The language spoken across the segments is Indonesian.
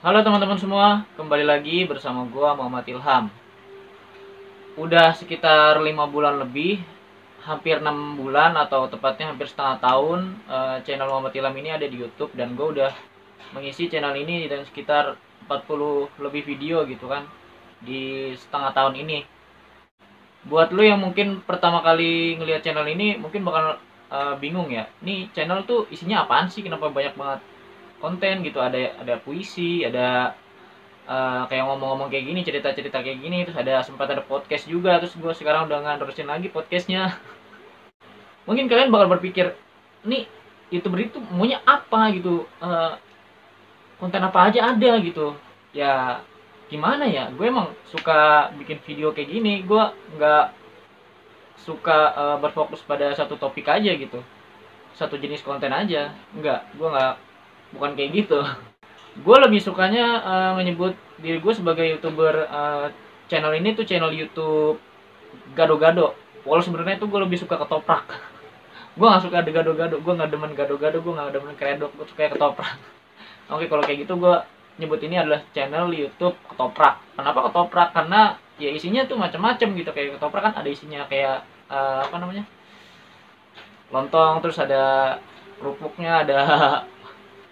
Halo teman-teman semua, kembali lagi bersama gua Muhammad Ilham. Udah sekitar 5 bulan lebih, hampir 6 bulan atau tepatnya hampir setengah tahun, channel Muhammad Ilham ini ada di YouTube dan gua udah mengisi channel ini dan sekitar 40 lebih video gitu kan di setengah tahun ini. Buat lu yang mungkin pertama kali ngelihat channel ini mungkin bakal bingung ya. Nih channel tuh isinya apaan sih? Kenapa banyak banget konten gitu? Ada puisi, ada kayak ngomong-ngomong kayak gini, cerita-cerita kayak gini, terus sempat ada podcast juga, terus gue sekarang udah nggak nerusin lagi podcastnya. Mungkin kalian bakal berpikir, nih youtuber itu maunya apa gitu, konten apa aja ada gitu. Ya gimana ya, gue emang suka bikin video kayak gini, gue nggak suka berfokus pada satu topik aja gitu, satu jenis konten aja. Gue nggak, bukan kayak gitu. Gue lebih sukanya menyebut diri gue sebagai youtuber. Channel ini tuh channel YouTube gado-gado. Walau sebenarnya tuh gue lebih suka ketoprak. Gue nggak suka ada gado-gado, gue nggak demen gado-gado, gue nggak demen kredok, gue suka ketoprak. Oke, kalau kayak gitu gue nyebut ini adalah channel YouTube ketoprak. Kenapa ketoprak? Karena ya isinya tuh macam-macam gitu. Kayak ketoprak kan ada isinya kayak apa namanya, lontong, terus ada kerupuknya, ada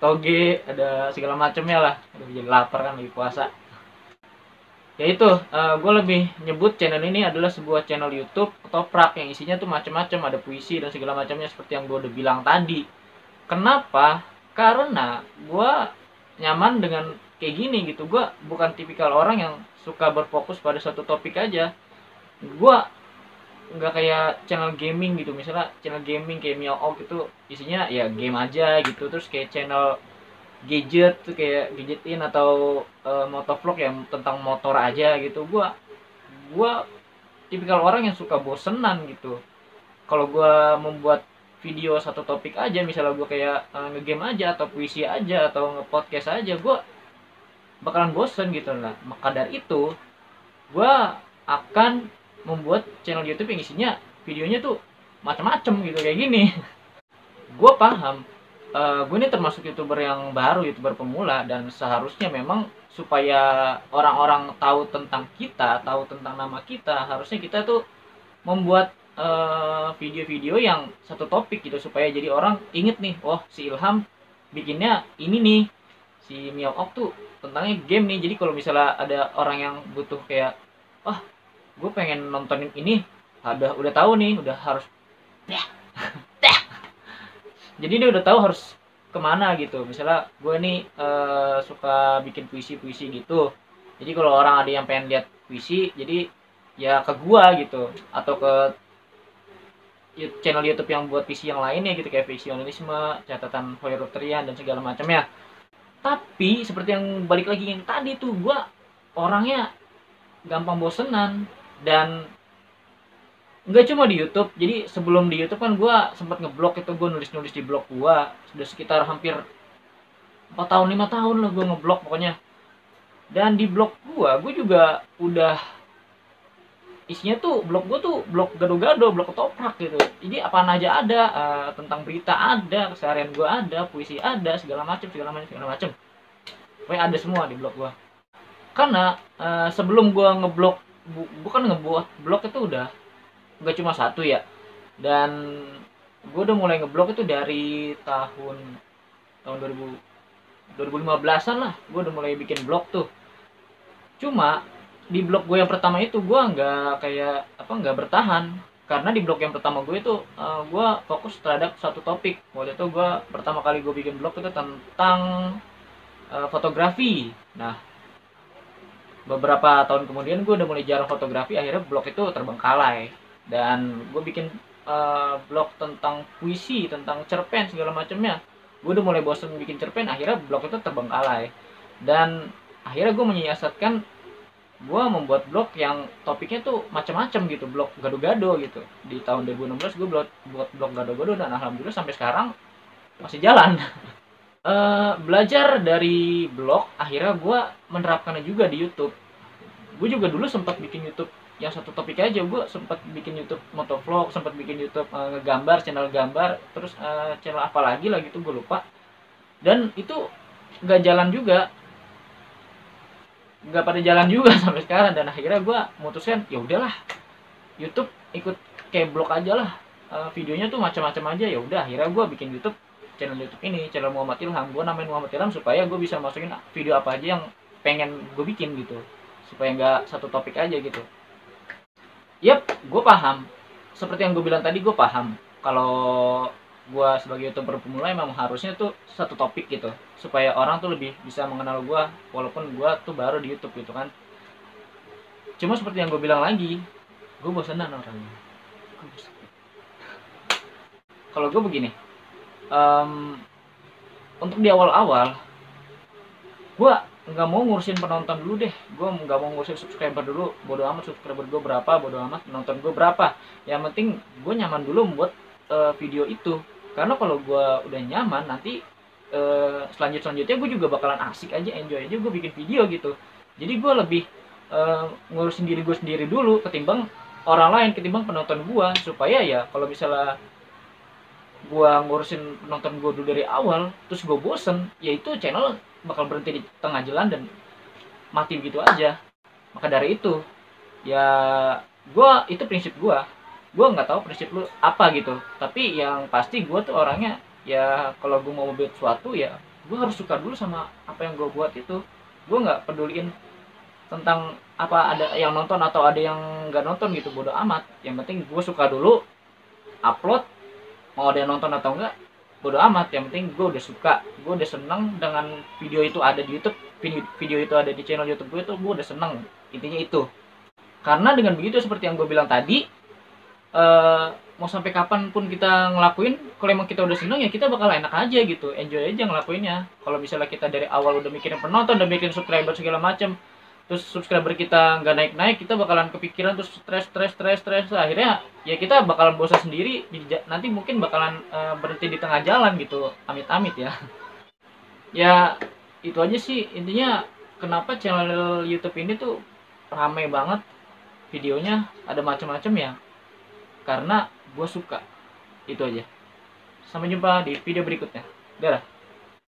toge, ada segala macamnya lah. Udah jadi lapar kan lagi puasa. Ya itu, gue lebih nyebut channel ini adalah sebuah channel YouTube ketoprak yang isinya tuh macam-macam, ada puisi dan segala macamnya seperti yang gue udah bilang tadi. Kenapa? Karena gue nyaman dengan kayak gini gitu. Gue bukan tipikal orang yang suka berfokus pada satu topik aja. Gue nggak kayak channel gaming gitu. Misalnya channel gaming kayak Miao gitu, isinya ya game aja gitu. Terus kayak channel gadget tuh kayak gadgetin atau motovlog yang tentang motor aja gitu. Gua tipikal orang yang suka bosenan gitu. Kalau gua membuat video satu topik aja, misalnya gua kayak ngegame aja atau puisi aja atau ngepodcast aja, gua bakalan bosen gitu. Nah maka dari itu gua akan membuat channel YouTube yang isinya videonya tuh macam-macam gitu kayak gini. Gue paham, gue ini termasuk youtuber yang baru, youtuber pemula, dan seharusnya memang supaya orang-orang tahu tentang kita, tahu tentang nama kita, harusnya kita tuh membuat video-video yang satu topik gitu supaya jadi orang inget nih, oh si Ilham bikinnya ini nih, si Miaok tuh tentangnya game nih. Jadi kalau misalnya ada orang yang butuh kayak, wah gue pengen nontonin ini, udah tahu nih, udah harus jadi dia udah tahu harus kemana gitu. Misalnya gue nih suka bikin puisi-puisi gitu, jadi kalau orang ada yang pengen lihat puisi, jadi ya ke gua gitu, atau ke channel YouTube yang buat puisi yang lainnya gitu, kayak Visionisme, Catatan Hoyerotrian dan segala macamnya. Tapi seperti yang balik lagi yang tadi tuh, gua orangnya gampang bosenan. Dan nggak cuma di YouTube, jadi sebelum di YouTube kan gue sempat ngeblog, itu gue nulis-nulis di blog gue. Sudah sekitar hampir 4 tahun 5 tahun lah gue ngeblog pokoknya. Dan di blog gue juga udah isinya tuh, blog gue tuh blog gado-gado, blog ketoprak gitu. Jadi apaan aja ada, tentang berita ada, keseharian gue ada, puisi ada, segala macam segala macam segala macam. Pokoknya ada semua di blog gue. Karena sebelum gue ngeblog, gue kan ngebuat blog itu udah nggak cuma satu ya. Dan gue udah mulai ngeblog itu dari tahun 2015-an lah, gue udah mulai bikin blog tuh. Cuma di blog gue yang pertama itu gue nggak bertahan, karena di blog yang pertama gue itu gue fokus terhadap satu topik. Waktu itu gue pertama kali gue bikin blog itu tentang fotografi. Nah beberapa tahun kemudian gue udah mulai jarang fotografi, akhirnya blog itu terbengkalai. Dan gue bikin blog tentang puisi, tentang cerpen segala macamnya. Gue udah mulai bosen bikin cerpen, akhirnya blog itu terbengkalai. Dan akhirnya gue menyiasatkan, gue membuat blog yang topiknya tuh macam-macam gitu, blog gado-gado gitu. Di tahun 2016 gue buat blog gado-gado, dan alhamdulillah sampai sekarang masih jalan. Belajar dari blog, akhirnya gue menerapkannya juga di YouTube. Gue juga dulu sempat bikin YouTube yang satu topik aja. Gue sempat bikin YouTube motovlog, sempat bikin YouTube ngegambar, channel gambar, terus channel apa lagi lah gitu gue lupa. Dan itu nggak jalan juga. nggak pada jalan juga sampai sekarang. Dan akhirnya gue mutuskan ya udahlah, YouTube ikut kayak blog aja lah. Videonya tuh macam-macam aja. Ya udah, akhirnya gue bikin channel YouTube ini, channel Muhammad Ilham. Gue namain Muhammad Ilham supaya gue bisa masukin video apa aja yang pengen gue bikin gitu, supaya nggak satu topik aja gitu. Yap, gue paham. Seperti yang gue bilang tadi, gue paham kalau gue sebagai YouTuber pemula emang harusnya tuh satu topik gitu, supaya orang tuh lebih bisa mengenal gue, walaupun gue tuh baru di YouTube gitu kan. Cuma seperti yang gue bilang lagi, gue bosanan orangnya. Kalau gue begini, untuk di awal-awal gue nggak mau ngurusin penonton dulu deh, gue nggak mau ngurusin subscriber dulu. Bodo amat subscriber gue berapa, bodo amat penonton gue berapa, yang penting gue nyaman dulu membuat video itu. Karena kalau gue udah nyaman, nanti selanjutnya gue juga bakalan asik aja, enjoy aja gue bikin video gitu. Jadi gue lebih ngurusin diri gue sendiri dulu ketimbang orang lain, ketimbang penonton gue. Supaya ya kalau misalnya gue ngurusin penonton gue dulu dari awal, terus gue bosen, ya itu channel bakal berhenti di tengah jalan dan mati begitu aja. Maka dari itu, ya itu prinsip gue nggak tahu prinsip lu apa gitu, tapi yang pasti gue tuh orangnya ya kalau gue mau buat sesuatu ya gue harus suka dulu sama apa yang gue buat itu. Gue nggak peduliin tentang apa ada yang nonton atau ada yang nggak nonton gitu, bodo amat. Yang penting gue suka dulu, upload, mau ada yang nonton atau enggak bodo amat. Yang penting gue udah suka, gue udah seneng dengan video itu ada di YouTube, video itu ada di channel YouTube gue udah seneng. Intinya itu. Karena dengan begitu seperti yang gue bilang tadi, mau sampai kapan pun kita ngelakuin, kalau emang kita udah seneng ya kita bakal enak aja gitu, enjoy aja ngelakuinnya. Kalau misalnya kita dari awal udah mikirin penonton, udah mikirin subscriber segala macem, terus subscriber kita nggak naik-naik, kita bakalan kepikiran, terus stres. Akhirnya ya kita bakalan bosan sendiri, nanti mungkin bakalan berhenti di tengah jalan gitu, amit-amit ya. Ya itu aja sih intinya, kenapa channel YouTube ini tuh ramai banget videonya, ada macam-macam ya, karena gue suka. Itu aja. Sampai jumpa di video berikutnya. Dadah.